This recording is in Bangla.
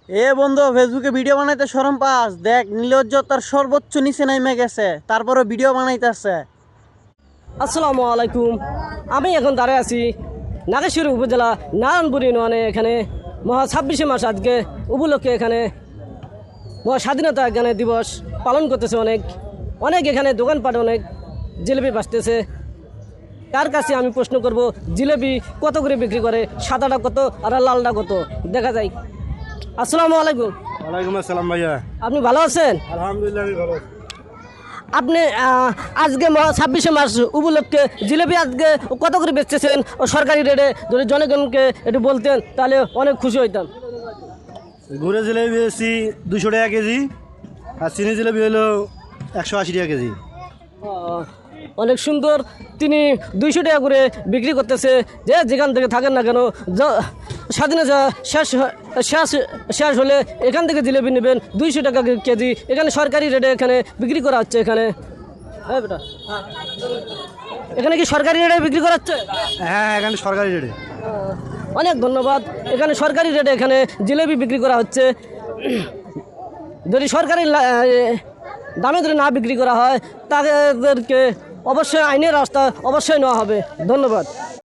এ বন্ধু, ফেসবুকে ভিডিও বানাইতে শরম পাস? দেখ, নির্লজ্জতার সর্বোচ্চ নিচে নেমে গেছে, তারপরে ভিডিও বানাইতেছে। আসসালামু আলাইকুম। আমি এখন দাঁড়িয়ে আছি নাগেশ্বরী উপজেলা নারায়ণপুর ইউনিয়নে। এখানে মহা 26শে মাস আজকে উপলক্ষে এখানে মহা স্বাধীনতা এখানে দিবস পালন করতেছে। অনেক অনেক এখানে দোকানপাট অনেক জিলেপি বাঁচতেছে। তার কাছে আমি প্রশ্ন করব, জিলেপি কত করে বিক্রি করে? সাদাটা কত আর লালটা কত? দেখা যায়। আসসালামু আলাইকুম। ওয়ালাইকুম আসসালাম ভাইয়া। আপনি ভালো আছেন? আলহামদুলিল্লাহ আমি ভালো। আপনি আজকে 26শে মার্চ উপলক্ষে জিলেপি আজকে কত করে বেচতেছেন সরকারি রেটে? যদি জনগণকে একটু বলতেন তাহলে অনেক খুশি হইতাম। গুড়ের জিলেবি বেশি 200 টাকা কেজি, আর চিনি জিলেবি হলো 180 টাকা কেজি। অনেক সুন্দর। তিনি 200 টাকা করে বিক্রি করতেছে। যে যেখান থেকে থাকেন না কেন, স্বাধীনতা শেষ শেষ শেষ হলে এখান থেকে জিলেপি নেবেন 200 টাকা কেজি। এখানে সরকারি রেটে এখানে বিক্রি করা হচ্ছে। এখানে হ্যাঁ বেটা, এখানে কি সরকারি রেটে বিক্রি করা হচ্ছে? হ্যাঁ, এখানে সরকারি রেটে। অনেক ধন্যবাদ। এখানে সরকারি রেটে এখানে জিলেপি বিক্রি করা হচ্ছে। যদি সরকারি দামে যদি না বিক্রি করা হয় তাদেরকে অবশ্যই আইনের রাস্তা অবশ্যই নেওয়া হবে। ধন্যবাদ।